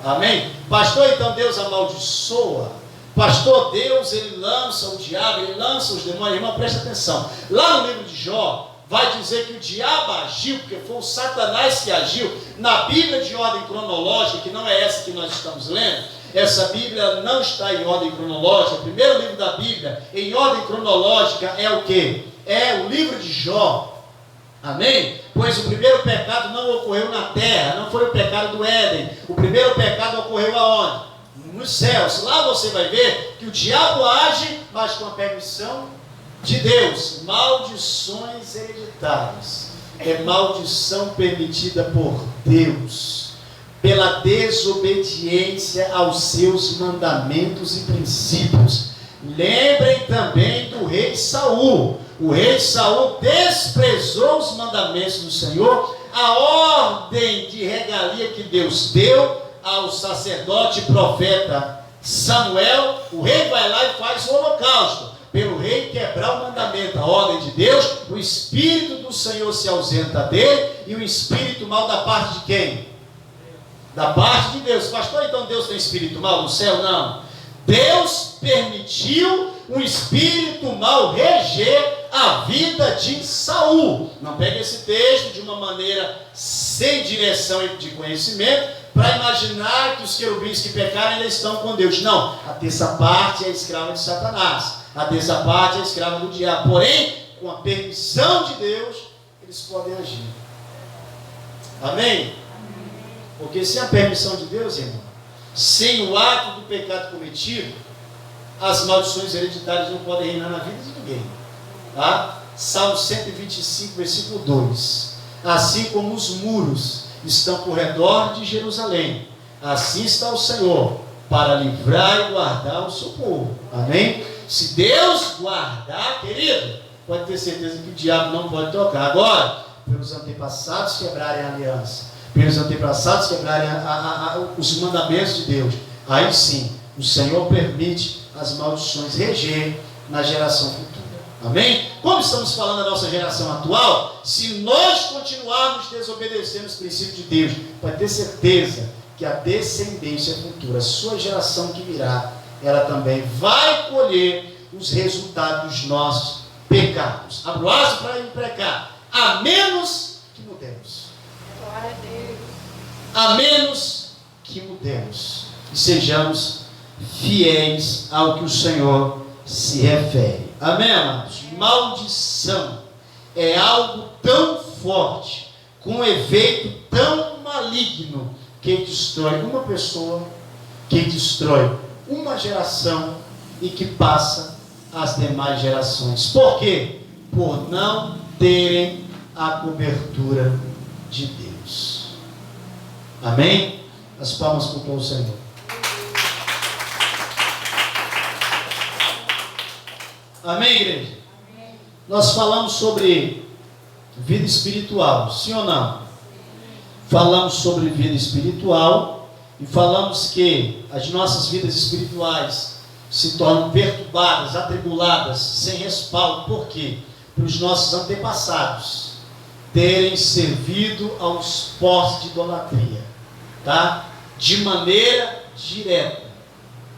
Amém? Pastor, então Deus amaldiçoa. Pastor, Deus, ele lança o diabo, ele lança os demônios. Irmão, presta atenção. Lá no livro de Jó, vai dizer que o diabo agiu, porque foi o Satanás que agiu. Na Bíblia de ordem cronológica, que não é essa que nós estamos lendo, essa Bíblia não está em ordem cronológica. O primeiro livro da Bíblia, em ordem cronológica, é o quê? É o livro de Jó. Amém? Pois o primeiro pecado não ocorreu na terra, não foi o pecado do Éden. O primeiro pecado ocorreu aonde? Nos céus. Lá você vai ver que o diabo age, mas com a permissão de Deus. Maldições hereditárias. É maldição permitida por Deus, pela desobediência aos seus mandamentos e princípios. Lembrem também do rei Saul. O rei Saul desprezou os mandamentos do Senhor, a ordem de regalia que Deus deu ao sacerdote e profeta Samuel. O rei vai lá e faz o holocausto. Pelo rei quebrar o mandamento, a ordem de Deus, o Espírito do Senhor se ausenta dele, e o Espírito mal da parte de quem? Da parte de Deus. Pastor, então Deus tem espírito mal no céu? Não. Deus permitiu um espírito mal reger a vida de Saul. Não pega esse texto de uma maneira sem direção e de conhecimento para imaginar que os querubins que pecaram ainda estão com Deus. Não, a terça parte é escrava de Satanás, a terça parte é escrava do diabo. Porém, com a permissão de Deus, eles podem agir. Amém? Porque sem a permissão de Deus, irmão, sem o ato do pecado cometido, as maldições hereditárias não podem reinar na vida de ninguém. Tá? Salmo 125, versículo 2. Assim como os muros estão por redor de Jerusalém, assim está o Senhor para livrar e guardar o seu povo. Amém? Se Deus guardar, querido, pode ter certeza que o diabo não pode tocar. Agora, pelos antepassados quebrarem a aliança, pelos antepassados quebrarem os mandamentos de Deus, aí sim, o Senhor permite as maldições reger na geração futura. Amém? Como estamos falando da nossa geração atual, se nós continuarmos desobedecendo os princípios de Deus, pode ter certeza que a descendência futura, a sua geração que virá, ela também vai colher os resultados dos nossos pecados. Abro aspas para imprecar. A menos que mudemos. A menos que mudemos e sejamos fiéis ao que o Senhor se refere. Amém, amados? Maldição é algo tão forte, com um efeito tão maligno, que destrói uma pessoa, que destrói uma geração e que passa as demais gerações. Por quê? Por não terem a cobertura de Deus. Amém? As palmas para o Senhor. Amém, igreja? Amém. Nós falamos sobre vida espiritual, sim ou não? Falamos sobre vida espiritual e falamos que as nossas vidas espirituais se tornam perturbadas, atribuladas, sem respaldo. Por quê? Para os nossos antepassados terem servido aos postos de idolatria, tá? De maneira direta.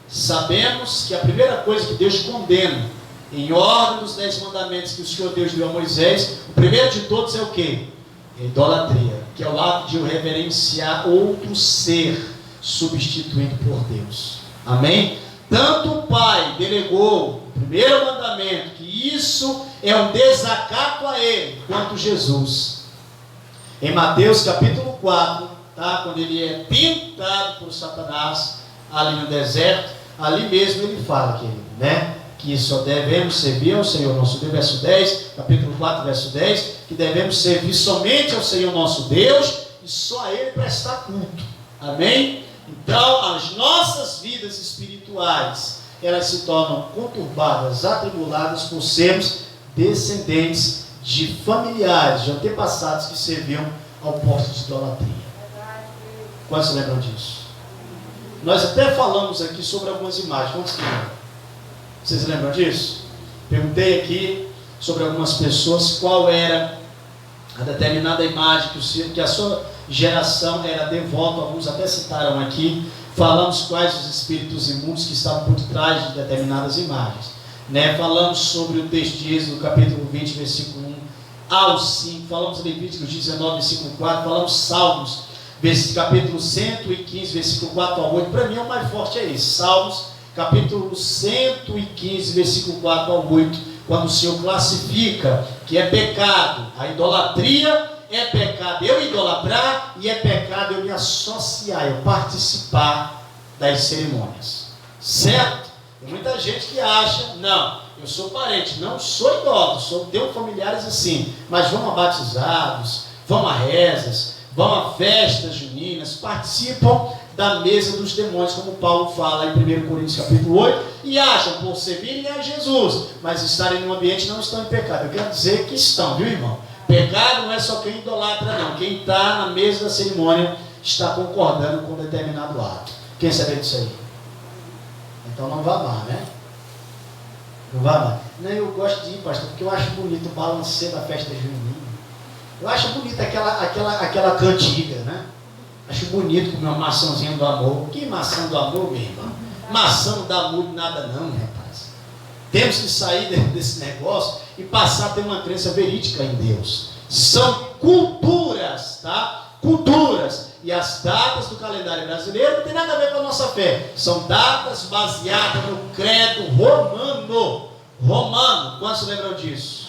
Sabemos que a primeira coisa que Deus condena, em ordem dos 10 mandamentos que o Senhor Deus deu a Moisés, o primeiro de todos é o quê? É idolatria, que é o ato de eu reverenciar outro ser, substituindo por Deus. Amém? Tanto o Pai delegou o primeiro mandamento, que isso é um desacato a Ele, quanto Jesus. Em Mateus capítulo 4, tá? Quando ele é tentado por Satanás, ali no deserto, ali mesmo ele fala, querido, né? Que só devemos servir ao Senhor nosso Deus, verso 10, capítulo 4, verso 10, que devemos servir somente ao Senhor nosso Deus e só a Ele prestar culto. Amém? Então, as nossas vidas espirituais, elas se tornam conturbadas, atribuladas por sermos descendentes de familiares, de antepassados que serviam ao posto de idolatria. Quantos lembram disso? Nós até falamos aqui sobre algumas imagens. Quantos lembram? Vocês lembram disso? Perguntei aqui sobre algumas pessoas qual era a determinada imagem que a sua geração era devota. Alguns até citaram aqui. Falamos quais os espíritos imundos que estavam por trás de determinadas imagens, né? Falamos sobre o texto de Êxodo, capítulo 20, versículo 1 ao 5. Falamos em Levíticos 19, versículo 4. Falamos Salmos, capítulo 115, versículo 4 ao 8. Para mim, o mais forte é esse. Salmos, capítulo 115, versículo 4 ao 8, quando o Senhor classifica que é pecado, a idolatria é pecado eu idolatrar, e é pecado eu me associar, eu participar das cerimônias, certo? Tem muita gente que acha, não, eu sou parente, não sou idólatra, tenho familiares assim, mas vão a batizados, vão a rezas, vão a festas juninas, participam da mesa dos demônios, como Paulo fala em 1 Coríntios capítulo 8, e acham por servirem a Jesus, mas estarem no ambiente não estão em pecado. Eu quero dizer que estão, viu, irmão? Pecado não é só quem idolatra, não. Quem está na mesa da cerimônia está concordando com determinado ato. Quem sabe disso aí? Então não vá mal, né? Não vá mal. Não, eu gosto de ir, pastor, porque eu acho bonito o balanceio da festa junina. Eu acho bonita aquela cantiga, né? Acho bonito comer uma maçãzinha do amor. Que maçã do amor, meu irmão? Maçã não dá muito nada não, rapaz. Temos que sair desse negócio e passar a ter uma crença verídica em Deus. São culturas, tá? Culturas. E as datas do calendário brasileiro não tem nada a ver com a nossa fé. São datas baseadas no credo romano. Romano. Quantos lembram disso?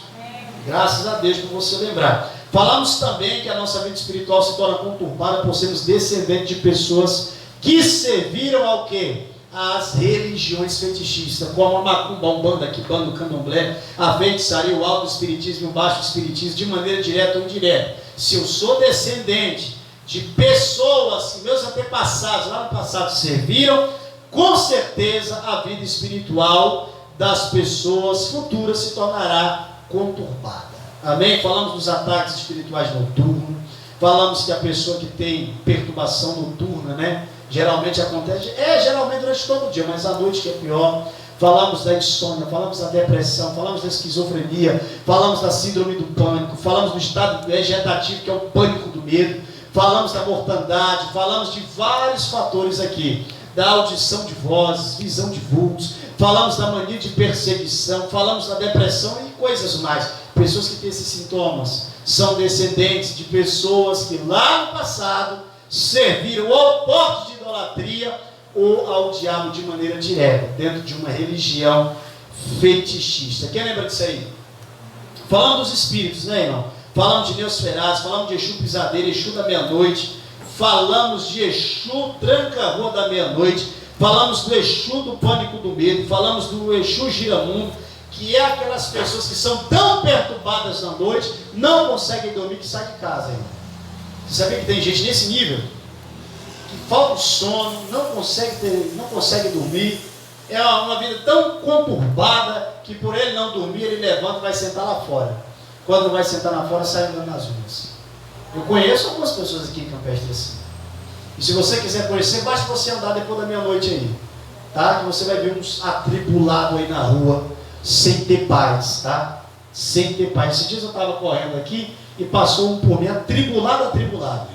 Graças a Deus por você lembrar. Falamos também que a nossa vida espiritual se torna conturbada por sermos descendentes de pessoas que serviram ao quê? Às religiões fetichistas, como a macumba, a umbanda, a quimbanda, o candomblé, a feitiçaria, o alto espiritismo e o baixo espiritismo, de maneira direta ou indireta. Se eu sou descendente de pessoas que meus antepassados lá no passado serviram, com certeza a vida espiritual das pessoas futuras se tornará conturbada. Amém? Falamos dos ataques espirituais noturnos. Falamos que a pessoa que tem perturbação noturna, né? Geralmente acontece, geralmente durante todo o dia, mas à noite que é pior. Falamos da insônia, falamos da depressão, falamos da esquizofrenia, falamos da síndrome do pânico, falamos do estado vegetativo, que é o pânico do medo, falamos da mortandade, falamos de vários fatores aqui, da audição de vozes, visão de vultos, falamos da mania de perseguição, falamos da depressão e coisas mais. Pessoas que têm esses sintomas são descendentes de pessoas que lá no passado serviram ao porte de idolatria ou ao diabo de maneira direta, dentro de uma religião fetichista. Quem lembra disso aí? Falamos dos espíritos, né, irmão? Falamos de Neosferaz, falamos de Exu Pisadeiro, Exu da meia-noite. Falamos de Exu Tranca-Rua da meia-noite. Falamos do Exu do pânico do medo. Falamos do Exu Giramundo, que é aquelas pessoas que são tão perturbadas na noite, não conseguem dormir, que saem de casa, irmão. Você sabia que tem gente nesse nível? Que falta o sono, não consegue dormir. É uma vida tão conturbada que por ele não dormir, ele levanta e vai sentar lá fora. Quando vai sentar lá fora, sai andando nas ruas. Eu conheço algumas pessoas aqui em Campestre assim. E se você quiser conhecer, basta você andar depois da meia-noite aí, tá? Que você vai ver uns atribulados aí na rua, sem ter paz, tá? Sem ter paz. Esses dias eu estava correndo aqui e passou um por mim, atribulado, irmão.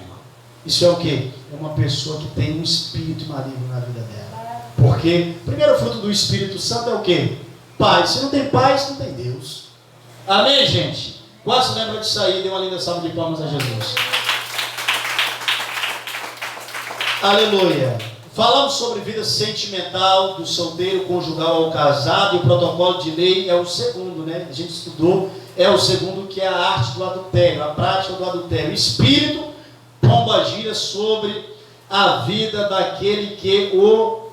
Isso é o quê? É uma pessoa que tem um espírito maligno na vida dela. Porque o primeiro fruto do Espírito Santo é o quê? Paz. Se não tem paz, não tem Deus. Amém, gente? Quase lembra disso aí, dê uma linda salva de palmas a Jesus. Aleluia. Falamos sobre vida sentimental, do solteiro, conjugal ao casado, e o protocolo de lei é o segundo, né? A gente estudou, é o segundo, que é a arte do adultério, a prática do adultério. O espírito pomba-gira sobre a vida daquele que o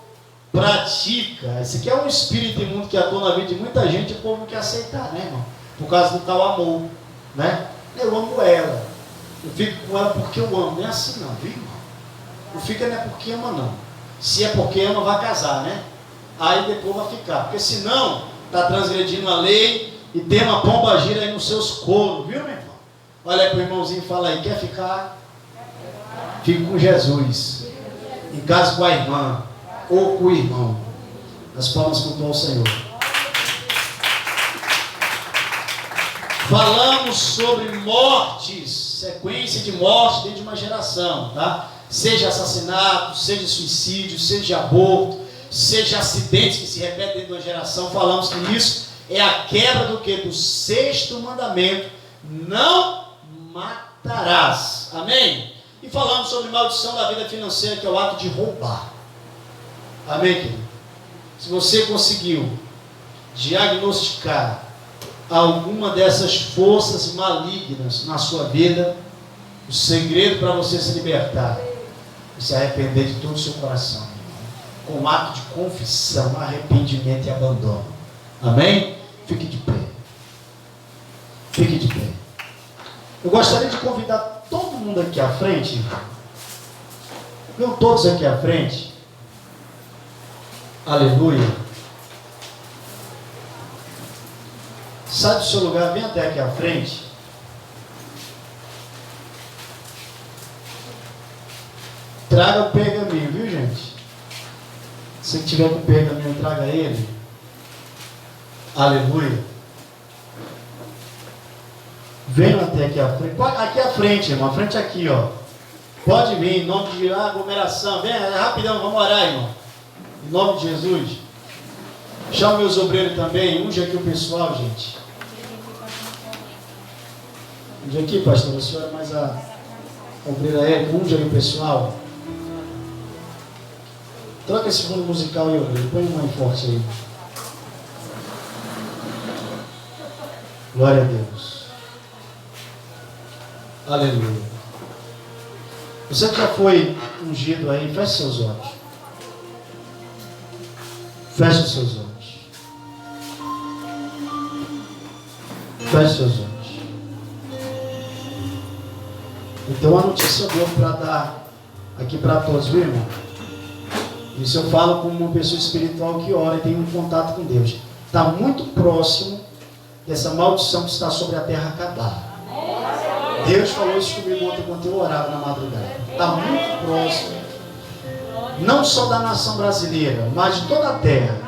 pratica. Esse aqui é um espírito imundo que atua na vida de muita gente e o povo não quer aceitar, né, irmão? Por causa do tal amor, né? Eu amo ela, eu fico com ela porque eu amo. Não é assim não, viu, irmão? Não fica não é porque ama não. Se é porque ama, vai casar, né? Aí depois vai ficar, porque senão está transgredindo a lei e tem uma pomba-gira aí nos seus coros, viu, meu irmão? Olha aí pro irmãozinho e fala aí, quer ficar? Fique com Jesus, em casa com a irmã ou com o irmão. As palmas cultuam ao Senhor. Falamos sobre mortes, sequência de morte dentro de uma geração, tá? Seja assassinato, seja suicídio, seja aborto, seja acidentes que se repetem dentro de uma geração. Falamos que isso é a quebra do que? Do sexto mandamento: não matarás. Amém? E falamos sobre maldição da vida financeira, que é o ato de roubar. Amém, querido? Se você conseguiu diagnosticar alguma dessas forças malignas na sua vida, o segredo para você se libertar é se arrepender de todo o seu coração, com um ato de confissão, arrependimento e abandono. Amém? Fique de pé. Fique de pé. Eu gostaria de convidar todo mundo aqui à frente. Venham todos aqui à frente. Aleluia. Sai do seu lugar, vem até aqui à frente. Traga o pergaminho, viu, gente? Se tiver com o pergaminho, traga ele. Aleluia. Venham até aqui à frente. Aqui à frente, irmão. À frente aqui, ó. Pode vir, em nome de aglomeração. Vem, rapidão, vamos orar, irmão. Em nome de Jesus. Chama meus obreiros também. Unge aqui o pessoal, gente. Unge aqui, pastor. A senhora mais a obreira Érica. Unge aí o pessoal. Troca esse fundo musical aí, obreiro. Põe uma forte aí. Glória a Deus. Aleluia. Você que já foi ungido aí, feche seus olhos. Feche seus olhos. Feche seus olhos. Então, a notícia boa para dar aqui para todos, viu, irmão? Isso eu falo como uma pessoa espiritual que ora e tem um contato com Deus. Está muito próximo dessa maldição que está sobre a terra acabar. Deus falou isso comigo ontem quando eu orava na madrugada. Está muito próximo, não só da nação brasileira, mas de toda a terra,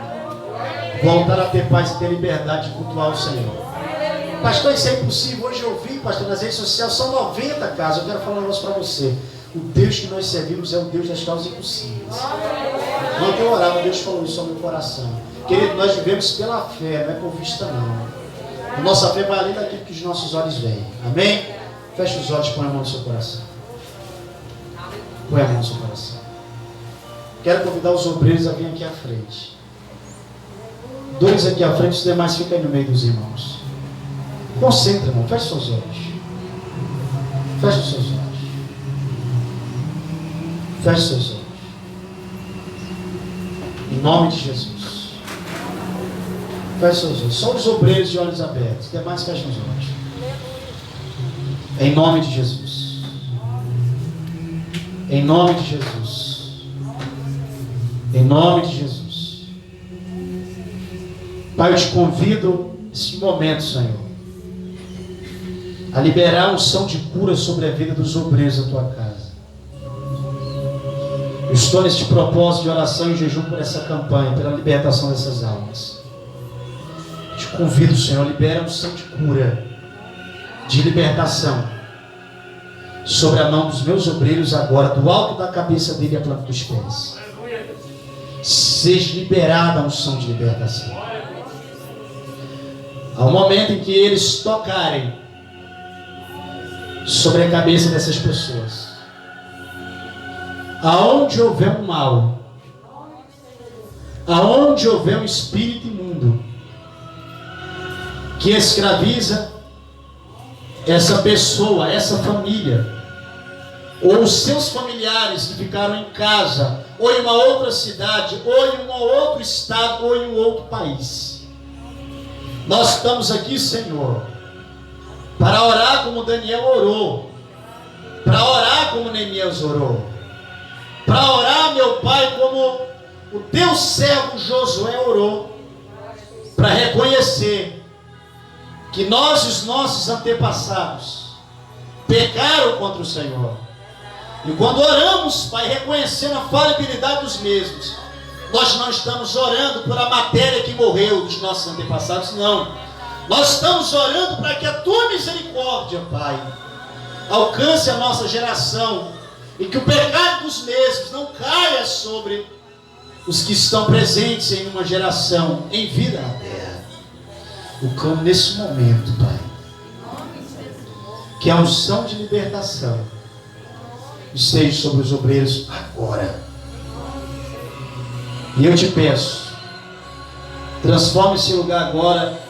voltar a ter paz e ter liberdade de cultuar o Senhor. Pastor, isso é impossível. Hoje eu vi, pastor, nas redes sociais, são 90 casos. Eu quero falar um negócio para você. O Deus que nós servimos é o Deus das causas impossíveis. Quando eu orava, Deus falou isso ao meu coração. Querido, nós vivemos pela fé, não é por vista não. A nossa fé vai além daquilo que os nossos olhos veem. Amém? Feche os olhos e põe a mão no seu coração. Põe a mão no seu coração. Quero convidar os obreiros a vir aqui à frente. 2 aqui à frente, os demais ficam aí no meio dos irmãos. Concentra, irmão. Feche seus olhos. Feche os seus olhos. Feche seus olhos. Em nome de Jesus. Feche seus olhos. Só os obreiros de olhos abertos. Os demais fechem os olhos. Em nome de Jesus. Em nome de Jesus. Em nome de Jesus. Pai, eu te convido nesse momento, Senhor, a liberar a unção de cura sobre a vida dos obreiros da tua casa. Eu estou neste propósito de oração e jejum por essa campanha, pela libertação dessas almas. Eu te convido, Senhor, libera a unção de cura, de libertação sobre a mão dos meus obreiros agora, do alto da cabeça dele à planta dos pés. Seja liberada a unção de libertação. Ao momento em que eles tocarem sobre a cabeça dessas pessoas, aonde houver um mal, aonde houver um espírito imundo que escraviza essa pessoa, essa família, ou os seus familiares que ficaram em casa, ou em uma outra cidade, ou em um outro estado, ou em um outro país, nós estamos aqui, Senhor, para orar como Daniel orou, para orar como Neemias orou, para orar, meu Pai, como o teu servo Josué orou, para reconhecer que nós e os nossos antepassados pecaram contra o Senhor. E quando oramos, Pai, reconhecendo a falhabilidade dos mesmos, nós não estamos orando por a matéria que morreu dos nossos antepassados, não. Nós estamos orando para que a tua misericórdia, Pai, alcance a nossa geração e que o pecado dos mesmos não caia sobre os que estão presentes em uma geração em vida na terra. Eu clamo nesse momento, Pai, que a unção de libertação esteja sobre os obreiros agora. E eu te peço, transforme esse lugar agora,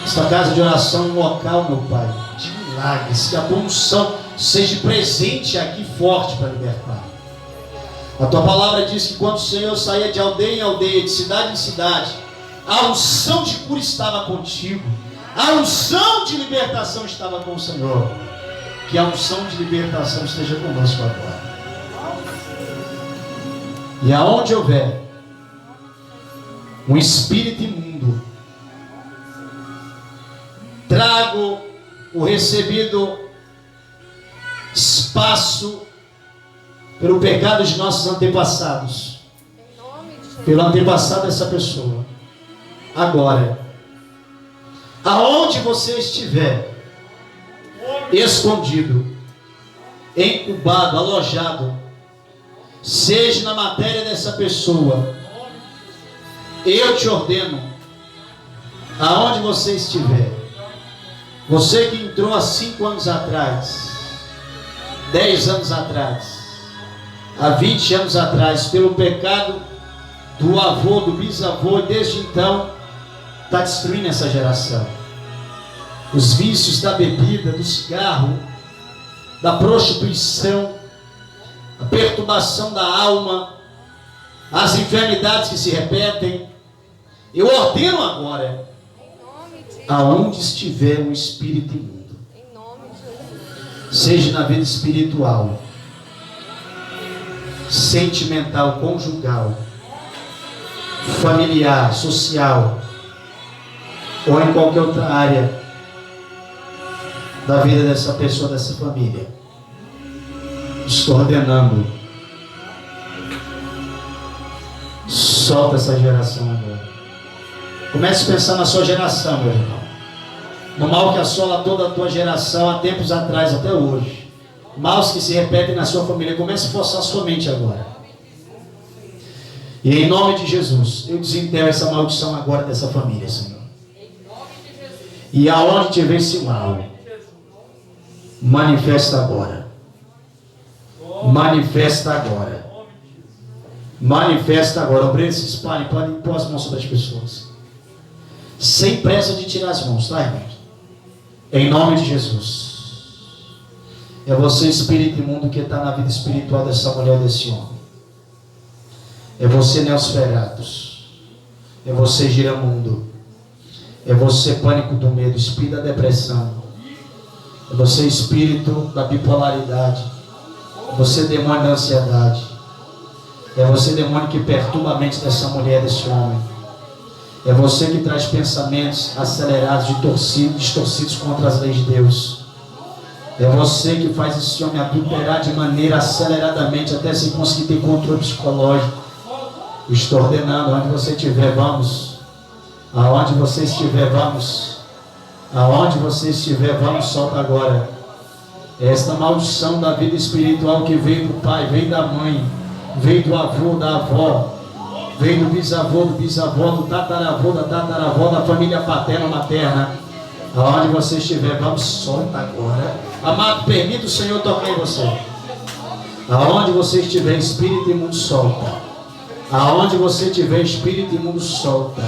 esta casa de oração, um local, meu Pai, de milagres, que a tua unção seja presente aqui forte para libertar. A tua palavra diz que quando o Senhor saía de aldeia em aldeia, de cidade em cidade, a unção de cura estava contigo, a unção de libertação estava com o Senhor. Que a unção de libertação esteja conosco agora. E aonde houver um espírito imundo, trago o recebido espaço pelo pecado de nossos antepassados, pelo antepassado dessa pessoa. Agora, aonde você estiver, escondido, incubado, alojado, seja na matéria dessa pessoa, eu te ordeno, aonde você estiver, você que entrou há 5 anos atrás, 10 anos atrás, há 20 anos atrás, pelo pecado do avô, do bisavô, e desde então está destruindo essa geração. Os vícios da bebida, do cigarro, da prostituição, a perturbação da alma, as enfermidades que se repetem. Eu ordeno agora, aonde estiver um espírito imundo, seja na vida espiritual, sentimental, conjugal, familiar, social, ou em qualquer outra área da vida dessa pessoa, dessa família, estou ordenando, solta essa geração agora. Comece a pensar na sua geração, meu irmão, no mal que assola toda a tua geração há tempos atrás até hoje, maus que se repetem na sua família. Comece a forçar a sua mente agora, e em nome de Jesus eu desenterro essa maldição agora dessa família, Senhor. E aonde tiver esse mal, manifesta agora. Manifesta agora. Manifesta agora. Obreiros se espalhem, podem pôr as mãos sobre as pessoas, sem pressa de tirar as mãos, tá, irmãos? Em nome de Jesus. É você, espírito imundo, que está na vida espiritual dessa mulher, desse homem. É você, Neosferatus. É você, Giramundo. É você, pânico do medo, espírito da depressão. É você, espírito da bipolaridade. É você, demônio da ansiedade. É você, demônio que perturba a mente dessa mulher, desse homem. É você que traz pensamentos acelerados, distorcidos contra as leis de Deus. É você que faz esse homem adulterar de maneira aceleradamente até sem conseguir ter controle psicológico. Estou ordenando, onde você estiver, vamos. Aonde você estiver, vamos. Aonde você estiver, vamos, solta agora. Esta maldição da vida espiritual que veio do pai, veio da mãe, veio do avô, da avó, veio do bisavô, do tataravô, da tataravó, da família paterna, materna. Aonde você estiver, vamos, solta agora. Amado, permita o Senhor tocar em você. Aonde você estiver, espírito imundo, solta. Aonde você estiver, espírito imundo, solta.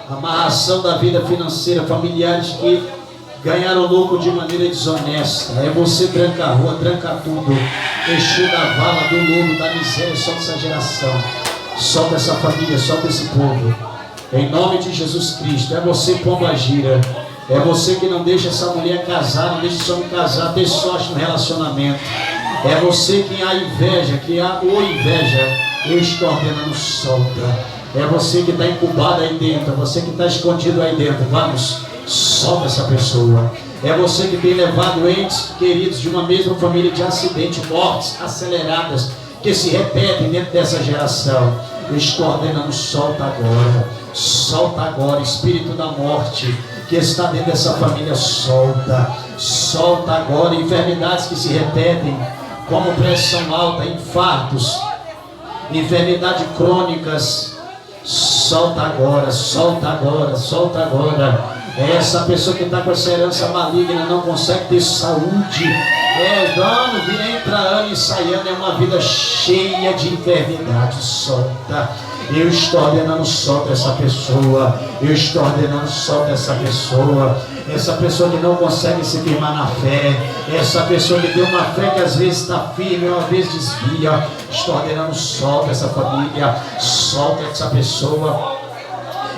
Amarração da vida financeira, familiares que ganharam lucro de maneira desonesta. É você, tranca a rua, tranca tudo. Exu da vala, do lobo, da miséria, solta essa geração. Solta essa família, solta esse povo. Em nome de Jesus Cristo. É você, pomba gira. É você que não deixa essa mulher casar, não deixa esse homem casar, ter sorte no relacionamento. É você que há inveja, que há ou inveja. Eu estou ordenando, solta. É você que está incubado aí dentro, é você que está escondido aí dentro. Vamos, solta essa pessoa. É você que tem levado entes queridos de uma mesma família de acidente, mortes aceleradas, que se repetem dentro dessa geração. Eu estou ordenando, solta agora. Solta agora, espírito da morte que está dentro dessa família, solta. Solta agora, enfermidades que se repetem, como pressão alta, infartos, enfermidades crônicas. Solta agora, solta agora, solta agora. Essa pessoa que está com essa herança maligna não consegue ter saúde. É dano, entra ano e sai ano, é uma vida cheia de enfermidade. Solta. Eu estou ordenando, solta essa pessoa. Eu estou ordenando, solta essa pessoa. Essa pessoa que não consegue se firmar na fé. Essa pessoa que tem uma fé que às vezes está firme, uma vez desvia. Estou ordenando, solta essa família. Solta essa pessoa.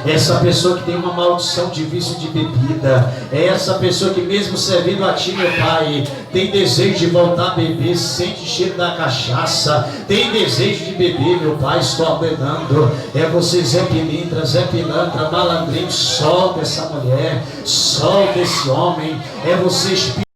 Essa pessoa que tem uma maldição de vício de bebida. É essa pessoa que mesmo servindo a ti, meu pai, tem desejo de voltar a beber, sente cheiro da cachaça, tem desejo de beber, meu pai, estou ordenando. É você, Zé Pilintra, Zé Pilantra, malandrinho, solta essa mulher, solta esse homem. É você, espírito